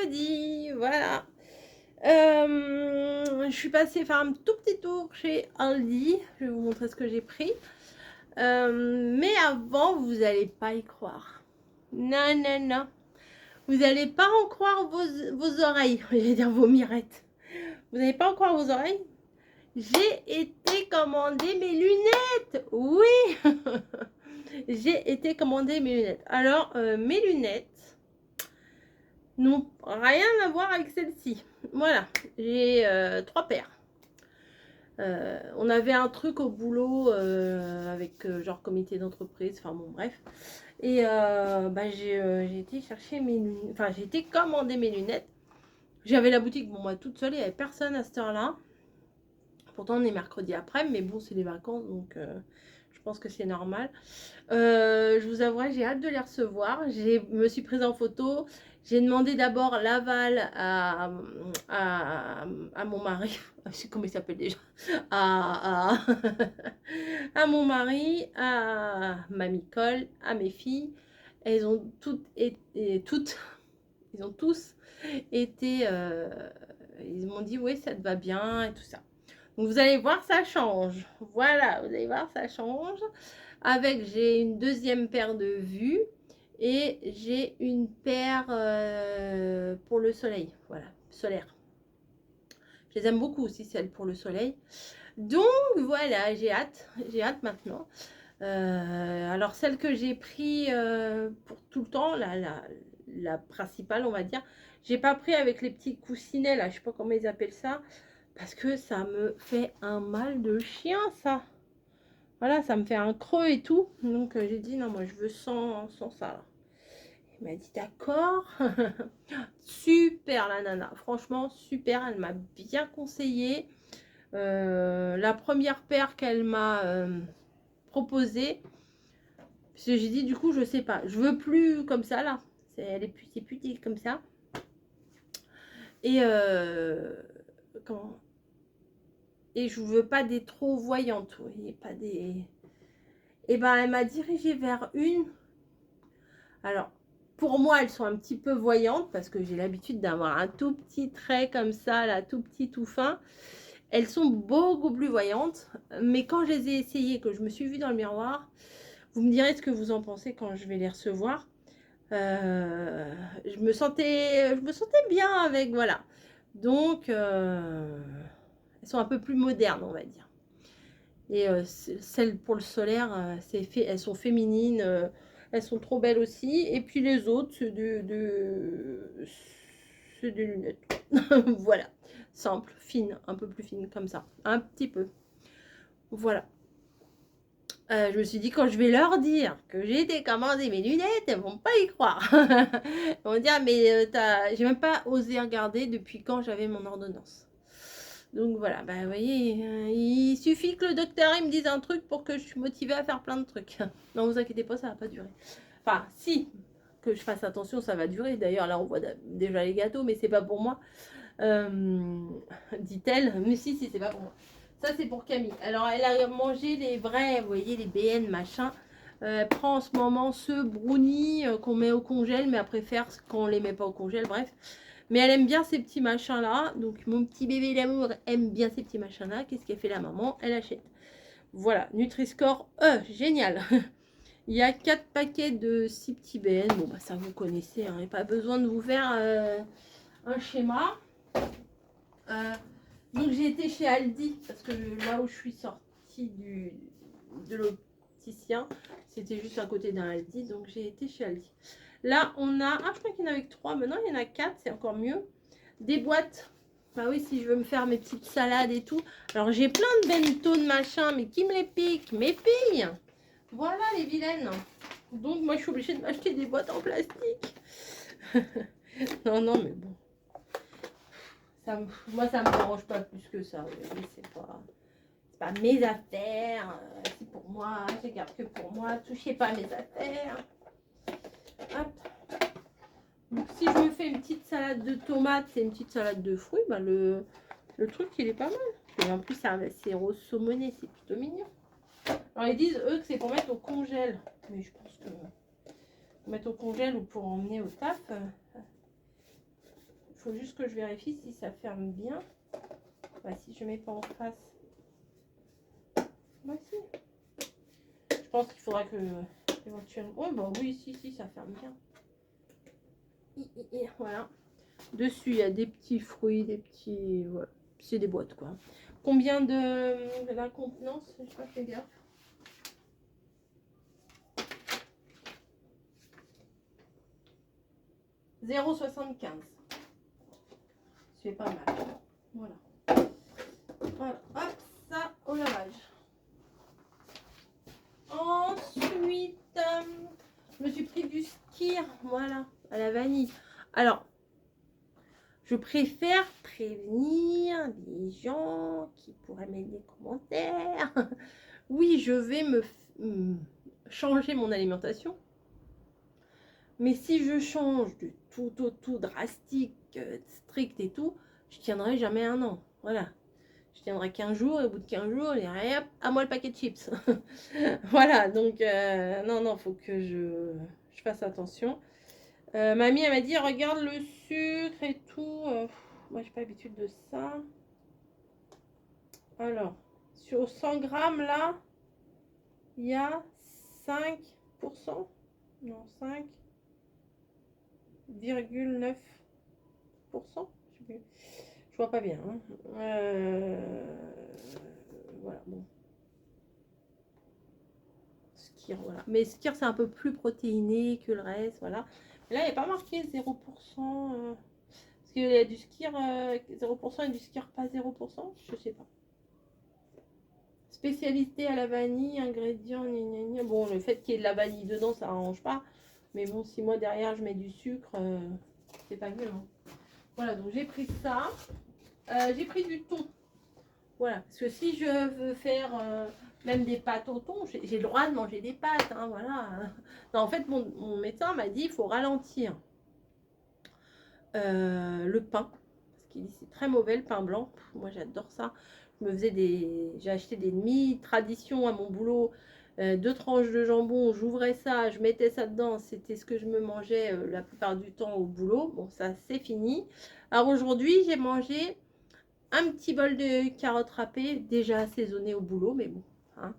mercredi, voilà. Je suis passée faire un tout petit tour chez Aldi. Je vais vous montrer ce que j'ai pris. Mais avant, vous n'allez pas y croire. Non, non, non. Vous n'allez pas en croire vos oreilles. Je vais dire vos mirettes. Vous n'allez pas en croire vos oreilles. J'ai été commander mes lunettes. Oui. J'ai été commander mes lunettes. Alors, mes lunettes n'ont rien à voir avec celle-ci. Voilà, j'ai 3 paires. On avait un truc au boulot avec genre comité d'entreprise, enfin bon bref. Et j'ai été chercher mes lunettes, enfin j'ai été commander mes lunettes. J'avais la boutique, bon moi toute seule, il n'y avait personne à cette heure-là. Pourtant on est mercredi après, mais bon c'est les vacances donc je pense que c'est normal. Je vous avouerai, j'ai hâte de les recevoir. Je me suis prise en photo. J'ai demandé d'abord l'aval à mon mari. Je sais comment il s'appelle déjà. À, à mon mari, à ma Micole, à mes filles. Elles ont ils ont tous été. Ils m'ont dit oui, ça te va bien et tout ça. Donc vous allez voir, ça change. Voilà, vous allez voir, ça change. Avec, j'ai une deuxième paire de vues et j'ai une paire pour le soleil. Voilà, solaire. Je les aime beaucoup aussi, celles pour le soleil. Donc voilà, j'ai hâte maintenant. Alors celle que j'ai pris pour tout le temps, la principale on va dire, j'ai pas pris avec les petits coussinets là, je sais pas comment ils appellent ça, parce que ça me fait un mal de chien ça. Voilà, ça me fait un creux et tout. Donc j'ai dit non, moi je veux sans ça là. Il m'a dit d'accord. Super la nana, franchement super, elle m'a bien conseillé. La première paire qu'elle m'a proposée, parce que j'ai dit du coup je sais pas, je veux plus comme ça là. C'est plus comme ça. Et comment? Et je veux pas des trop voyantes, oui, pas des. Et ben elle m'a dirigée vers une. Alors, pour moi, elles sont un petit peu voyantes parce que j'ai l'habitude d'avoir un tout petit trait comme ça, là, tout petit, tout fin. Elles sont beaucoup plus voyantes. Mais quand je les ai essayées, que je me suis vue dans le miroir, vous me direz ce que vous en pensez quand je vais les recevoir. Je me sentais bien avec, voilà. Donc, elles sont un peu plus modernes, on va dire. Et celles pour le solaire, elles sont féminines. Elles sont trop belles aussi. Et puis les autres, c'est des lunettes. Voilà. Simple, fine, un peu plus fine comme ça. Un petit peu. Voilà. Je me suis dit, quand je vais leur dire que j'ai été commander mes lunettes, elles vont pas y croire. Elles vont dire, mais j'ai même pas osé regarder depuis quand j'avais mon ordonnance. Donc voilà, bah vous voyez, il suffit que le docteur il me dise un truc pour que je suis motivée à faire plein de trucs. Non, vous inquiétez pas, ça va pas durer. Enfin, si, que je fasse attention, ça va durer. D'ailleurs, là, on voit déjà les gâteaux, mais c'est pas pour moi. Dit-elle, mais si, c'est pas pour moi. Ça, c'est pour Camille. Alors, elle a mangé les vrais, vous voyez, les BN, machin. Elle prend en ce moment ce brownie qu'on met au congèle, mais elle préfère quand on les met pas au congèle, bref. Mais elle aime bien ces petits machins là. Donc mon petit bébé d'amour aime bien ces petits machins là. Qu'est-ce qu'elle fait la maman? Elle achète. Voilà, Nutri-Score, génial. Il y a 4 paquets de 6 petits BN. Bon bah ça vous connaissez, hein. Il n'y a pas besoin de vous faire un schéma. Donc j'ai été chez Aldi parce que là où je suis sortie de l'opticien, c'était juste à côté d'un Aldi. Donc j'ai été chez Aldi. Là, on a... Ah, je crois qu'il y en avait que 3. Maintenant, il y en a 4. C'est encore mieux. Des boîtes. Bah oui, si je veux me faire mes petites salades et tout. Alors, j'ai plein de bento de machin, mais qui me les pique? Mes filles. Voilà, les vilaines. Donc, moi, je suis obligée de m'acheter des boîtes en plastique. Non, non, mais bon. Moi, ça me dérange pas plus que ça. C'est pas mes affaires. C'est pour moi. Je garde que pour moi. Touchez pas mes affaires. Hop. Donc si je me fais une petite salade de tomates et une petite salade de fruits, bah le truc il est pas mal. Et en plus c'est rose saumonné, c'est plutôt mignon. Alors ils disent eux que c'est pour mettre au congèle. Mais je pense que pour mettre au congèle ou pour emmener au taf. faut juste que je vérifie si ça ferme bien. Bah, si je mets pas en face. Bah si. Je pense qu'il faudra que éventuellement. Oh bah oui, si, ça ferme bien. Voilà. Dessus, il y a des petits fruits, des petits. Voilà. C'est des boîtes quoi. Combien de la contenance? Je sais pas, fais gaffe. 0,75. C'est pas mal. Voilà. Voilà. Hop, ça au lavage. Ensuite, je me suis pris du Skir, voilà, à la vanille. Alors, je préfère prévenir les gens qui pourraient mettre des commentaires. Oui, je vais me changer mon alimentation. Mais si je change du tout au tout drastique, strict et tout, je tiendrai jamais un an. Voilà. Je tiendrai 15 jours et au bout de 15 jours, et hop, à moi le paquet de chips. Voilà, donc non, faut que je fasse attention. Mamie, elle m'a dit, regarde le sucre et tout. Moi, j'ai pas l'habitude de ça. Alors, sur 100 grammes, là, il y a 5%. Non, 5,9%. Je vois pas bien. Hein. Voilà, bon. Skir, voilà. Mais Skir, c'est un peu plus protéiné que le reste, voilà. Mais là, il n'y a pas marqué 0%. Parce qu'il y a du Skir 0% et du Skir pas 0%. Je sais pas. Spécialité à la vanille, ingrédients, gna gna gna. Bon, le fait qu'il y ait de la vanille dedans, ça arrange pas. Mais bon, si moi derrière je mets du sucre, c'est pas mieux. Hein. Voilà, donc j'ai pris ça. J'ai pris du thon. Voilà, parce que si je veux faire même des pâtes au thon, j'ai le droit de manger des pâtes. Hein, voilà. Non, en fait, mon médecin m'a dit qu'il faut ralentir le pain. Parce qu'il dit c'est très mauvais le pain blanc. Pff, moi, j'adore ça. J'ai acheté des demi-traditions à mon boulot. 2 tranches de jambon, j'ouvrais ça, je mettais ça dedans, c'était ce que je me mangeais la plupart du temps au boulot. Bon, ça c'est fini. Alors aujourd'hui, j'ai mangé un petit bol de carottes râpées, déjà assaisonnées au boulot, mais bon, hein.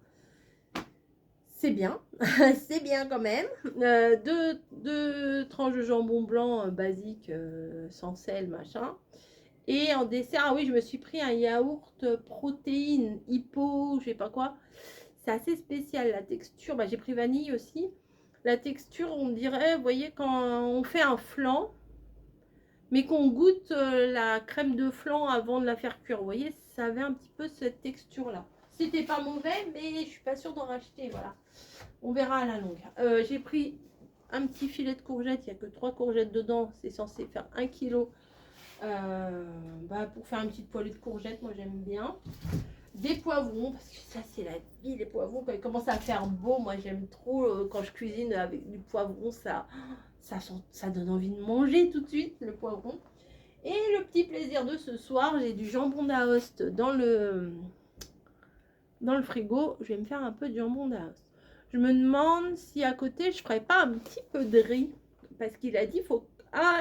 C'est bien, c'est bien quand même. Deux tranches de jambon blanc basique, sans sel, machin. Et en dessert, ah oui, je me suis pris un yaourt protéine, hypo, je sais pas quoi. C'est assez spécial la texture. Bah, j'ai pris vanille aussi. La texture, on dirait, vous voyez, quand on fait un flan, mais qu'on goûte la crème de flan avant de la faire cuire. Vous voyez, ça avait un petit peu cette texture-là. C'était pas mauvais, mais je suis pas sûre d'en racheter. Voilà. On verra à la longue. J'ai pris un petit filet de courgettes. Il n'y a que 3 courgettes dedans. C'est censé faire 1 kg. Pour faire une petite poêlée de courgettes, moi j'aime bien. Des poivrons, parce que ça c'est la vie, les poivrons. Quand ils commencent à faire beau, moi j'aime trop quand je cuisine avec du poivron, ça donne envie de manger tout de suite, le poivron. Et le petit plaisir de ce soir, j'ai du jambon d'Aoste dans le frigo. Je vais me faire un peu de jambon d'Aoste. Je me demande si à côté je ferais pas un petit peu de riz, parce qu'il a dit qu'il faut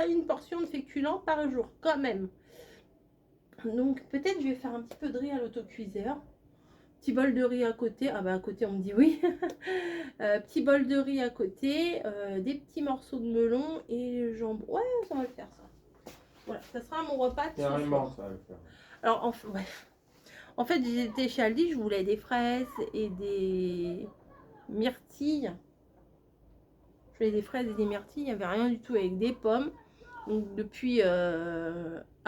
une portion de féculents par jour quand même. Donc peut-être je vais faire un petit peu de riz à l'autocuiseur. Petit bol de riz à côté. Ah bah à côté on me dit oui. Petit bol de riz à côté. Des petits morceaux de melon et jambon. Ouais, ça va le faire ça. Voilà, ça sera mon repas de ce soir. Ça va le faire. Alors en fait j'étais chez Aldi, je voulais des fraises et des myrtilles. Je voulais des fraises et des myrtilles. Il n'y avait rien du tout avec des pommes. Donc depuis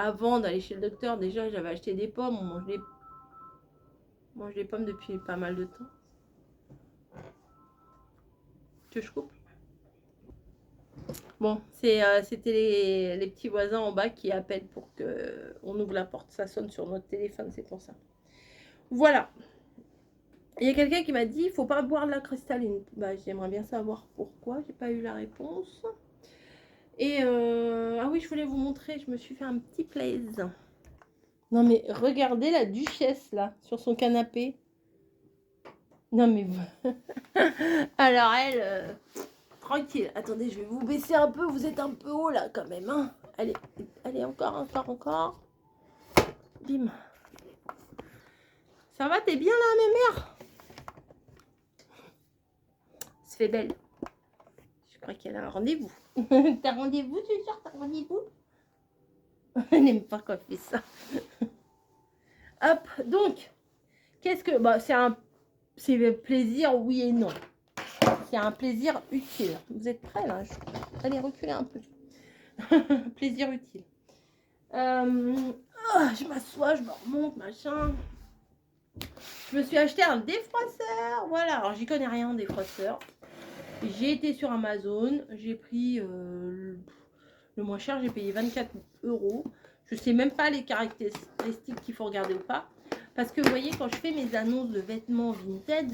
avant d'aller chez le docteur, déjà j'avais acheté des pommes. On mange des pommes depuis pas mal de temps. Que je coupe. Bon, c'était les petits voisins en bas qui appellent pour qu'on ouvre la porte. Ça sonne sur notre téléphone, c'est pour ça. Voilà. Il y a quelqu'un qui m'a dit, il faut pas boire de la cristalline. Bah, j'aimerais bien savoir pourquoi. J'ai pas eu la réponse. Et ah oui, je voulais vous montrer. Je me suis fait un petit plaisir. Non mais regardez la duchesse là, sur son canapé. Non mais... Alors elle... tranquille. Attendez, je vais vous baisser un peu. Vous êtes un peu haut là quand même. Hein. Allez, Allez, encore. Bim. Ça va, t'es bien là, mémère? Se fait belle. Je crois qu'elle a un rendez-vous. T'as rendez-vous, tu sors, t'as rendez-vous? Elle n'aime pas quand on fait ça. Hop, donc, qu'est-ce que... Bah, c'est plaisir, oui et non. C'est un plaisir utile. Vous êtes prêts, là? Allez, reculez un peu. Plaisir utile. Je m'assois, je me remonte, machin. Je me suis acheté un défroisseur. Voilà, alors j'y connais rien en défroisseur. J'ai été sur Amazon. J'ai pris le moins cher. J'ai payé 24 €. Je sais même pas les caractéristiques qu'il faut regarder ou pas. Parce que vous voyez, quand je fais mes annonces de vêtements Vinted,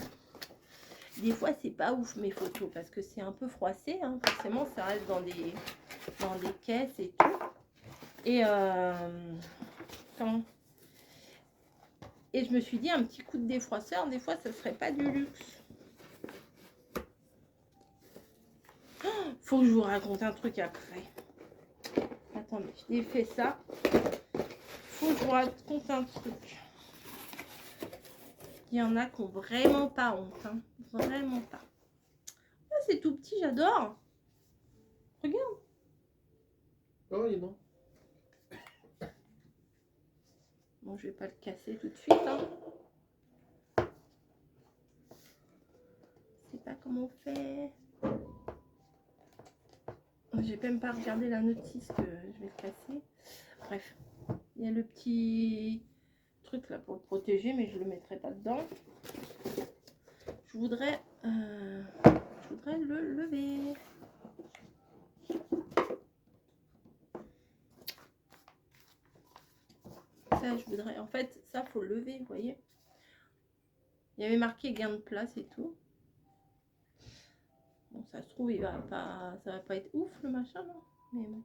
des fois c'est pas ouf mes photos. Parce que c'est un peu froissé. Hein. Forcément, ça reste dans des caisses et tout. Et et je me suis dit, un petit coup de défroisseur, des fois, ça serait pas du luxe. Faut que je vous raconte un truc après. Attendez, je défais ça. Faut que je vous raconte un truc. Il y en a qui n'ont vraiment pas honte. Hein. Vraiment pas. Ah, c'est tout petit, j'adore. Regarde. Oh, il est bon. Bon, je vais pas le casser tout de suite. Hein. Je sais pas comment on fait. J'ai même pas regardé la notice que je vais le casser. Bref, il y a le petit truc là pour le protéger, mais je le mettrai pas dedans. Je voudrais le lever. Ça, je voudrais. En fait, ça faut le lever, vous voyez. Il y avait marqué gain de place et tout. Bon, ça se trouve, ça va pas être ouf le machin, non? Mais bon.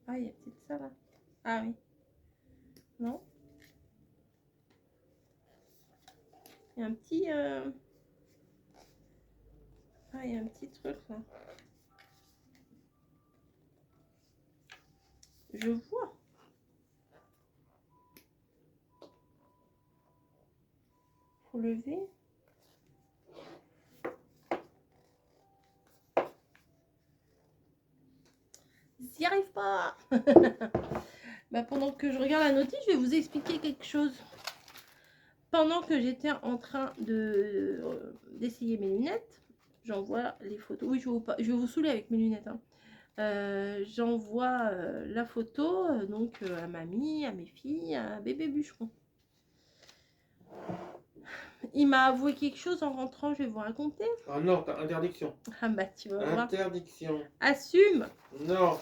Ah, il y a peut-être ça là. Ah oui. Non? Il y a un petit. Ah, il y a un petit truc là. Je vois. Faut lever. J'y arrive pas. Bah, pendant que je regarde la notice, je vais vous expliquer quelque chose. Pendant que j'étais en train d'essayer mes lunettes, j'envoie les photos. Oui, je vais vous saouler avec mes lunettes. Hein. J'envoie la photo donc à mamie, à mes filles, à bébé bûcheron. Il m'a avoué quelque chose en rentrant, je vais vous raconter. Ah non, t'as interdiction. Ah bah tu vas voir. Interdiction. Assume. Non.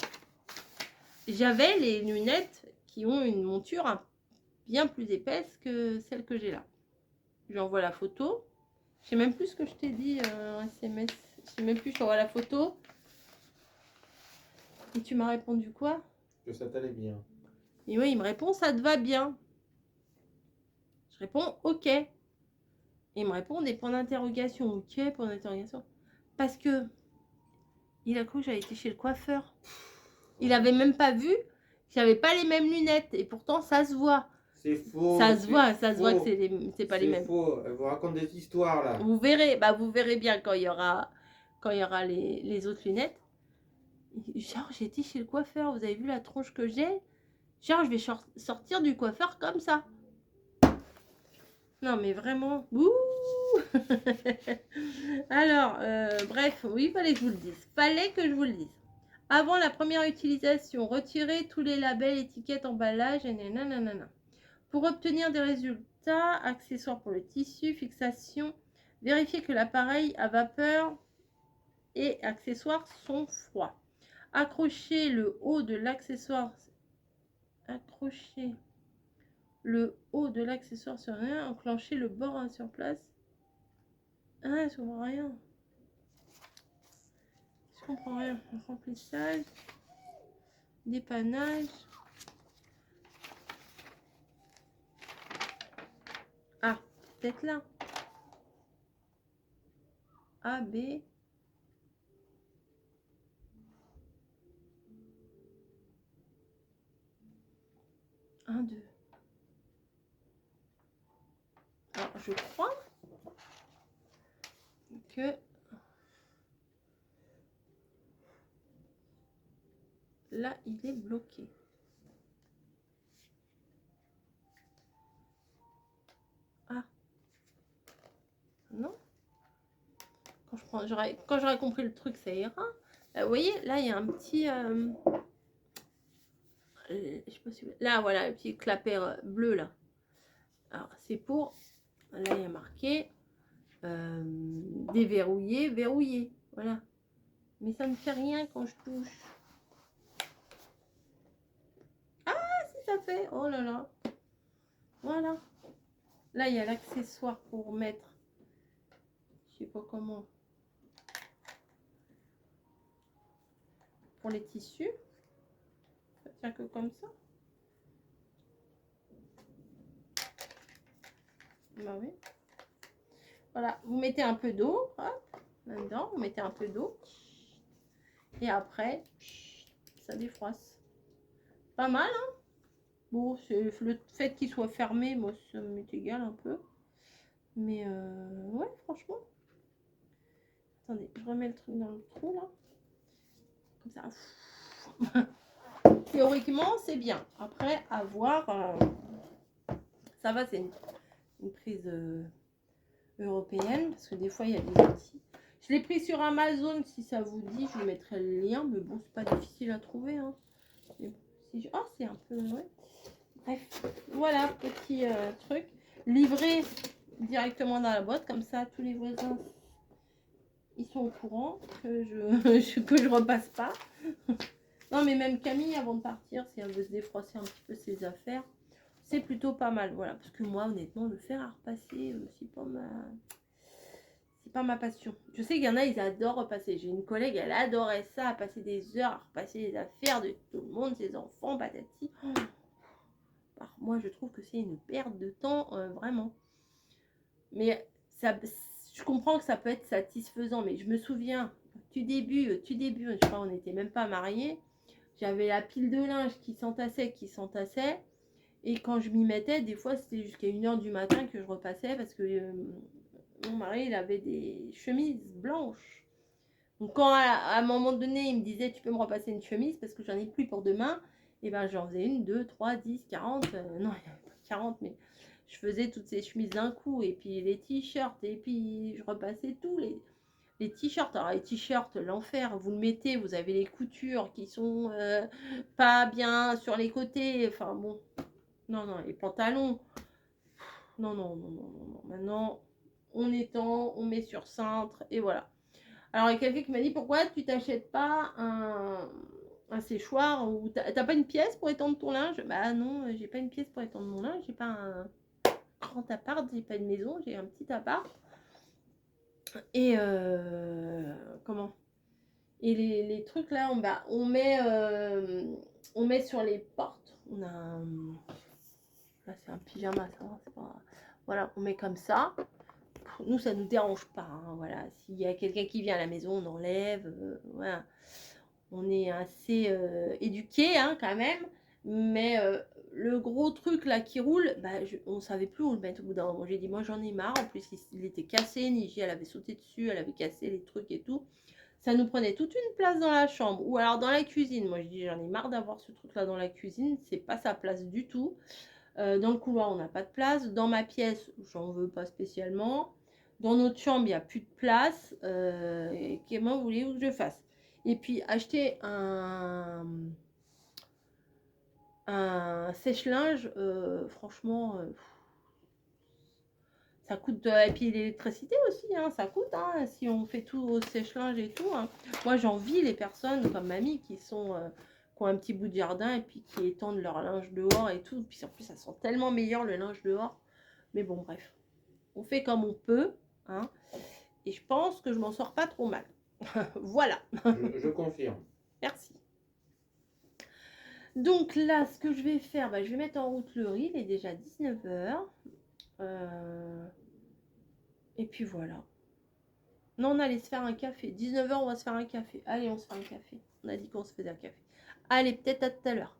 J'avais les lunettes qui ont une monture bien plus épaisse que celle que j'ai là. Je lui envoie la photo. Je sais même plus ce que je t'ai dit en SMS. Je sais même plus, je t'envoie la photo. Et tu m'as répondu quoi? Que ça t'allait bien. Et oui, il me répond ça te va bien. Je réponds ok. Et il me répond des points d'interrogation. Ok, point d'interrogation. Parce que il a cru que j'avais été chez le coiffeur. Il avait même pas vu que j'avais pas les mêmes lunettes. Et pourtant, ça se voit. C'est faux. Ça se voit que c'est pas les mêmes. C'est faux. Elle vous raconte des histoires là. Vous verrez bien quand il y aura les autres lunettes. Genre, j'ai été chez le coiffeur. Vous avez vu la tronche que j'ai? Genre, je vais sortir du coiffeur comme ça. Non, mais vraiment. Ouh. Alors, bref, oui, il fallait que je vous le dise. Fallait que je vous le dise. Avant la première utilisation, retirez tous les labels, étiquettes, emballages, et nanana. Pour obtenir des résultats, accessoires pour le tissu, fixation, vérifiez que l'appareil à vapeur et accessoires sont froids. Accrochez le haut de l'accessoire. Accrochez le haut de l'accessoire sur rien. Enclenchez le bord sur place. Ah, je vois rien. Je comprends rien. Remplissage. Dépannage. Ah, peut-être là. A, B. 1, 2. Alors, je crois que là, il est bloqué. Ah. Non. Quand j'aurai compris le truc, ça ira. Vous voyez, là, il y a un petit... je sais pas si... Là, voilà, un petit clapet bleu, là. Alors, c'est pour... Là, il y a marqué... déverrouiller, verrouiller. Voilà. Mais ça ne fait rien quand je touche. Ah, si ça fait. Oh là là. Voilà. Là, il y a l'accessoire pour mettre. Je sais pas comment. Pour les tissus. Ça tient que comme ça. Bah oui. Voilà. Vous mettez un peu d'eau. Là-dedans. Vous mettez un peu d'eau. Et après, ça défroisse. Pas mal, hein? Bon, c'est le fait qu'il soit fermé, moi, ça m'est égal un peu. Mais ouais, franchement. Attendez, je remets le truc dans le trou, là. Comme ça. Théoriquement, c'est bien. Après, à voir. Ça va, c'est une prise européenne. Parce que des fois, il y a des outils. Je l'ai pris sur Amazon, si ça vous dit. Je vous mettrai le lien. Mais bon, c'est pas difficile à trouver. Hein. Mais bon, si je... Oh, c'est un peu... Ouais. Bref, voilà, petit truc. Livré directement dans la boîte. Comme ça, tous les voisins, ils sont au courant que je repasse pas. Non, mais même Camille, avant de partir, si elle veut se défroisser un petit peu ses affaires, c'est plutôt pas mal. Voilà, parce que moi, honnêtement, le fer à repasser, c'est pas ma passion. Je sais qu'il y en a, ils adorent repasser. J'ai une collègue, elle adorait ça, à passer des heures à repasser les affaires de tout le monde, ses enfants, patati. Alors, moi, je trouve que c'est une perte de temps, vraiment. Mais ça, je comprends que ça peut être satisfaisant, mais je me souviens, du début, je crois, on n'était même pas mariés. J'avais la pile de linge qui s'entassait. Et quand je m'y mettais, des fois, c'était jusqu'à 1h du matin que je repassais parce que mon mari, il avait des chemises blanches. Donc, quand à un moment donné, il me disait, tu peux me repasser une chemise parce que j'en ai plus pour demain, et ben j'en faisais 1, 2, 3, 10, 40. Non, il n'y avait pas 40, mais je faisais toutes ces chemises d'un coup. Et puis les t-shirts, et puis je repassais tous les t-shirts. Alors les t-shirts, l'enfer, vous le mettez, vous avez les coutures qui sont pas bien sur les côtés. Enfin bon, non, les pantalons. Non. Maintenant, on étend, on met sur cintre et voilà. Alors il y a quelqu'un qui m'a dit, pourquoi tu t'achètes pas un séchoir ou t'as pas une pièce pour étendre ton linge? Bah non, j'ai pas une pièce pour étendre mon linge, j'ai pas un grand appart, j'ai pas une maison, j'ai un petit appart. Et comment? Et les trucs là, on met sur les portes. On a là c'est un pyjama, ça c'est pas... Voilà, on met comme ça. Nous ça nous dérange pas, hein, voilà. S'il y a quelqu'un qui vient à la maison, on enlève, voilà. On est assez éduqués, hein, quand même. Mais le gros truc là qui roule, bah, on savait plus où le mettre au bout d'un moment. J'ai dit, moi j'en ai marre. En plus, il était cassé. Niji, elle avait sauté dessus, elle avait cassé les trucs et tout. Ça nous prenait toute une place dans la chambre. Ou alors dans la cuisine. Moi, je dis, j'en ai marre d'avoir ce truc là dans la cuisine. C'est pas sa place du tout. Dans le couloir, on n'a pas de place. Dans ma pièce, j'en veux pas spécialement. Dans notre chambre, il n'y a plus de place. Comment voulez-vous que je fasse? Et puis acheter un sèche-linge, franchement, ça coûte. Et puis l'électricité aussi, hein, ça coûte, hein, si on fait tout au sèche-linge et tout. Hein. Moi, j'envie les personnes comme mamie qui ont un petit bout de jardin et puis qui étendent leur linge dehors et tout. Puis en plus, ça sent tellement meilleur le linge dehors. Mais bon, bref, on fait comme on peut. Hein, et je pense que je m'en sors pas trop mal. Voilà. Je confirme. Merci. Donc là, ce que je vais faire, je vais mettre en route le riz. Il est déjà 19h. Et puis voilà. Non, on allait se faire un café. 19h, on va se faire un café. Allez, on se fait un café. On a dit qu'on se faisait un café. Allez, peut-être à tout à l'heure.